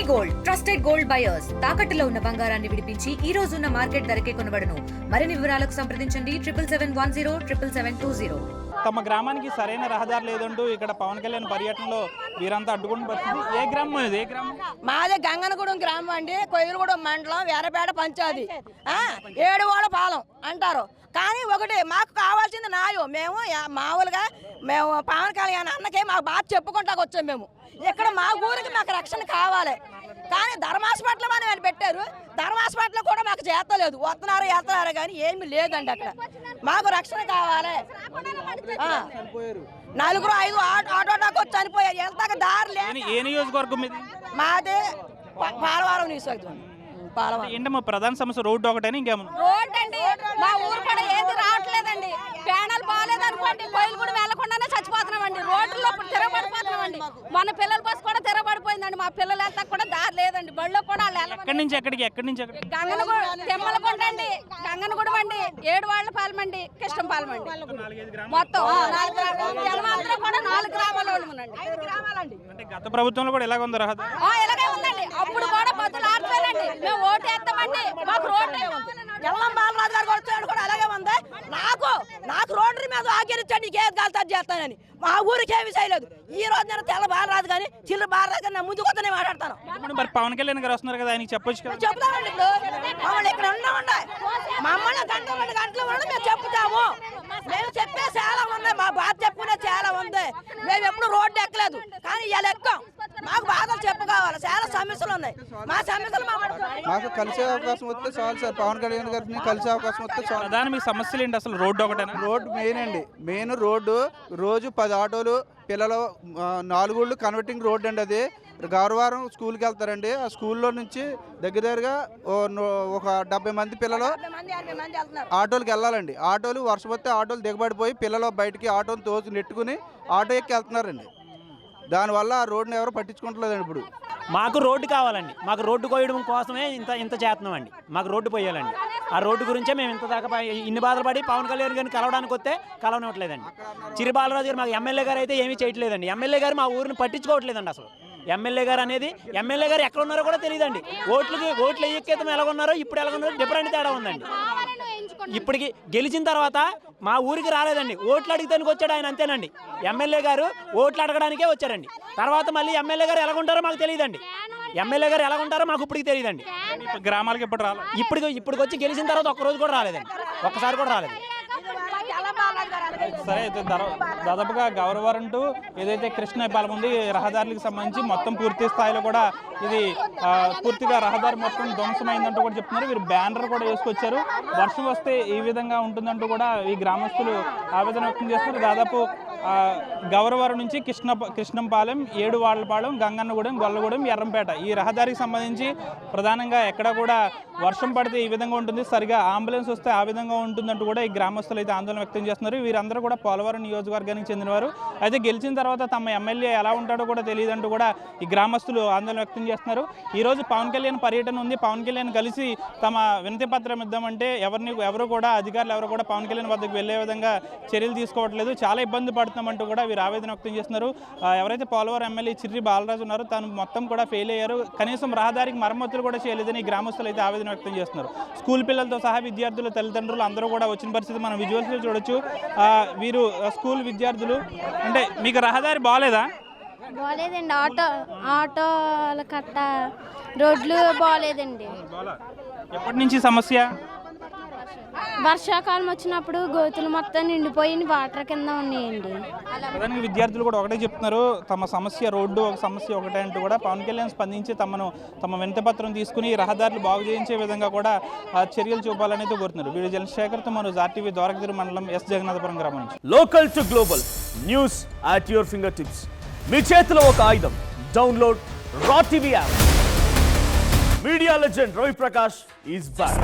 Gold trusted gold buyers తాకట్టులో ఉన్న బంగారాన్ని విడిపించి ఈ రోజు ఉన్న మార్కెట్ ధరకే కొనబడును. మరిన్ని వివరాలకు సంప్రదించండి 77107720. తమ గ్రామానికి సరైన రహదారి లేదంటూ ఇక్కడ పవన్ కళ్యాణ్ పర్యటనలో వీరంతా అడ్డుకున్న పరిస్థితి. ఏ గ్రామం ఇది? ఏ గ్రామం? మాదే గంగనగూడెం గ్రామం అండి, కొయ్యలగూడెం మండలం, వేరపేట పంచాయతీ, 7 పాలెం అంటారు. కానీ ఒకటి మాకు కావాల్సింది న్యాయం. మేము మామూలుగా పవన్ కళ్యాణ్ అన్నకే మాకు బాధ చెప్పుకుంటాకు వచ్చాం. మేము ఇక్కడ మా ఊరికి మాకు రక్షణ కావాలి. కానీ ధర్మాస్పట్ల అని పెట్టారు, ధర్మాస్పట్ల కూడా మాకు చేస్తలేదు. వస్తున్నారు వెళ్తున్నారు కానీ ఏమి లేదండి. అక్కడ మాకు రక్షణ కావాలి. 4-5 ఆటోటాకు వచ్చి చనిపోయారు. ఎంత దారి లేదు. మాది పాలవారం నియోజకవర్గం. ఏంటమ్మా ప్రధాన సమస్య? రోడ్డు ఒకటేనా ఇంకేమన్నా? రోడ్ అండి, మా ఊరు కూడా ఏది రావట్లేదండి. ప్యానల్ బాగాలేదు అనుకోండి, కోయిలు కూడా వెళ్ళకుండానే చచ్చిపోతున్నామండి. రోడ్లలో తిరగబడిపోతున్నామండి. మన పిల్లల బస్సు కూడా తిరగబడిపోయిందండి. మా పిల్లలు వెళ్తా కూడా దారి లేదండి. బళ్ళో కూడా ఎక్కడి నుంచి ఎక్కడికి? గంగనగూడెం, తెమ్మలకొండ అండి, గంగనగూడెం అండి, 7 పాలెం అండి, కృష్ణంపాలెం అండి. మొత్తం 4 జనమందరూ కూడా 4 గ్రామాలు ఉన్నాండి. 5 గ్రామాలండి. గత ప్రభుత్వంలో కూడా ఇలాగ ఉంది రహదారి? ఇలాగే ఉందండి. అప్పుడు కూడా బతులు ఆడిపోయారండి. మేము ఓటు వేస్తామండి, మాకు రోడ్డు ఎల్లం బాలరాజు గారు వచ్చాడు కూడా అలాగే ఉంది. నాకు రోడ్డు మీద ఆగిరించండి, నీకేది కాలుతా చేస్తానని. మా ఊరికి ఏమి చేయలేదు. ఈ రోజు నేను తెల్ల బాలరాజు కానీ చిల్లర బాలరాజు కానీ ముందుకు వద్దనే మాట్లాడతాను. మరి పవన్ కళ్యాణ్ గారు వస్తున్నారు కదా, ఆయనకి చెప్పొచ్చు కదా. చెప్తామండి. మమ్మల్ని ఇక్కడ ఉండమండి, మమ్మల్ని గంటలు మేము చెప్తాము. మేము చెప్పే చాలా ఉంది, మా బాధ చెప్పుకునే చాలా ఉంది. మేము ఎప్పుడు రోడ్డు ఎక్కలేదు కానీ ఇలా ఎక్కాం. మాకు బాధలు చెప్పుకోవాలి. చాలా సమస్యలు ఉన్నాయి. మా సమస్యలు మాకు కలిసే అవకాశం వస్తే చాలు సార్. పవన్ కళ్యాణ్ గారిని కలిసే అవకాశం వస్తే చాలు. దాని మీ సమస్యలు ఏంటి అసలు? రోడ్డు ఒకటేనా? రోడ్డు మెయిన్ అండి. Main road. రోజు 10 ఆటోలు పిల్లలు 4 ఊళ్ళు కన్వర్టింగ్ రోడ్డు అండి. అది గౌరవారం స్కూల్కి వెళ్తారండి. ఆ స్కూల్లో నుంచి దగ్గరగా ఒక 70 మంది పిల్లలు ఆటోలకు వెళ్ళాలండి. ఆటోలు వర్షం వస్తే ఆటోలు దిగబడిపోయి పిల్లలు బయటికి ఆటోలు తోసి నెట్టుకుని ఆటో ఎక్కి వెళ్తున్నారండి. దానివల్ల ఆ రోడ్డుని ఎవరు పట్టించుకుంటలేదండి. ఇప్పుడు మాకు రోడ్డు కావాలండి. మాకు రోడ్డు కోయడం కోసమే ఇంత చేస్తున్నామండి. మాకు రోడ్డు పోయాలండి. ఆ రోడ్డు గురించే మేము ఇంత దాకా ఇన్ని బాధలు పడి పవన్ కళ్యాణ్ గారిని కలవడానికి వస్తే కలవనివ్వట్లేదండి. చిరి బాలరాజు గారు మాకు ఎమ్మెల్యే గారు అయితే ఏమీ చేయట్లేదండి. ఎమ్మెల్యే గారు మా ఊరిని పట్టించుకోవట్లేదండి. అసలు ఎమ్మెల్యే గారు ఎక్కడ ఉన్నారో కూడా తెలియదండి. ఓట్లు ఎక్కేతం ఎలాగున్నారో ఇప్పుడు ఎలాగున్నారో డిఫరెంట్ తేడా ఉందండి. ఇప్పటికి గెలిచిన తర్వాత మా ఊరికి రాలేదండి. ఓట్లు అడిగితే వచ్చాడు ఆయన, అంతేనండి. ఎమ్మెల్యే గారు ఓట్లు అడగడానికే వచ్చారండి. తర్వాత మళ్ళీ ఎమ్మెల్యే గారు ఎలాగుంటారో మాకు తెలియదండి. ఎమ్మెల్యే గారు ఎలాగుంటారో మాకు ఇప్పటికి తెలియదండి. గ్రామాలకు ఎప్పుడు రాలేదు. ఇప్పటికి వచ్చి గెలిచిన తర్వాత ఒక్కరోజు కూడా రాలేదండి. ఒక్కసారి కూడా రాలేదు. సరే, అయితే దాదాపుగా గౌరవరం టు ఏదైతే కృష్ణపాలెం ఉంది రహదారులకు సంబంధించి మొత్తం పూర్తి స్థాయిలో కూడా ఇది పూర్తిగా రహదారి మొత్తం ధ్వంసమైందంటూ కూడా చెప్తున్నారు. వీరు బ్యానర్ కూడా వేసుకొచ్చారు. వర్షం వస్తే ఈ విధంగా ఉంటుందంటూ కూడా ఈ గ్రామస్తులు ఆవేదన వ్యక్తం చేస్తున్నారు. దాదాపు గౌరవరం నుంచి కృష్ణంపాలెం, 7 గంగన్నగూడెం, గొల్లగూడెం, ఎర్రంపేట ఈ రహదారికి సంబంధించి ప్రధానంగా ఎక్కడ కూడా వర్షం పడితే ఈ విధంగా ఉంటుంది, సరిగా అంబులెన్స్ వస్తే ఆ విధంగా ఉంటుందంటూ కూడా ఈ గ్రామస్తులు అయితే ఆందోళన వ్యక్తం చేస్తున్నారు. వీరందరూ కూడా పోలవరం నియోజకవర్గానికి చెందినవారు. అయితే గెలిచిన తర్వాత తమ ఎమ్మెల్యే ఎలా ఉంటాడో కూడా తెలియదంటూ కూడా ఈ గ్రామస్తులు ఆందోళన వ్యక్తం చేస్తున్నారు. ఈరోజు పవన్ కళ్యాణ్ పర్యటన ఉంది. పవన్ కళ్యాణ్ కలిసి తమ వినతి పత్రం ఇద్దామంటే ఎవరు కూడా అధికారులు ఎవరు కూడా పవన్ కళ్యాణ్ వద్దకు వెళ్లే విధంగా చర్యలు తీసుకోవట్లేదు. చాలా ఇబ్బంది పడుతున్నామంటూ కూడా వీరు ఆవేదన వ్యక్తం చేస్తున్నారు. ఎవరైతే పోలవరం ఎమ్మెల్యే చిర్రి బాలరాజు ఉన్నారో తను మొత్తం కూడా ఫెయిల్ అయ్యారు. కనీసం రహదారికి మరమ్మతులు కూడా చేయలేదని గ్రామస్తులు అయితే ఆవేదన వ్యక్తం చేస్తున్నారు. స్కూల్ పిల్లలతో సహా విద్యార్థులు, తల్లిదండ్రులు అందరూ కూడా వచ్చిన పరిస్థితి మనం విజువల్స్లో చూడొచ్చు. వీరు స్కూల్ విద్యార్థులు. అంటే మీకు రహదారి బాగాలేదా? బాగాలేదండి. ఆటోల కట్ట రోడ్లు బాగాలేదండి. ఎప్పటి నుంచి సమస్య? వర్షాకాలం వచ్చినప్పుడు గోతులు మొత్తం నిండిపోయి వాటర్ కింద ఉన్నాయండి. ప్రధానంగా విద్యార్థులు కూడా ఒకటే చెప్తున్నారు, తమ సమస్య రోడ్డు ఒక సమస్య ఒకటే అంటూ కూడా పవన్ కళ్యాణ్ స్పందించి తమ వినతి పత్రం తీసుకుని రహదారులు బాగు చేయించే విధంగా కూడా చర్యలు చూపాలనేది కోరుతున్నారు. వీడియో చంద్రశేఖర్తో మనోజ్, RTV, ద్వారకగిరి మండలం, ఎస్ జగన్నాథపురం గ్రామం నుంచి. Local to global news at your fingertips. మీ చేతిలో ఒక ఆయుధం. డౌన్లోడ్ రా TV app. Media legend Ravi Prakash is back.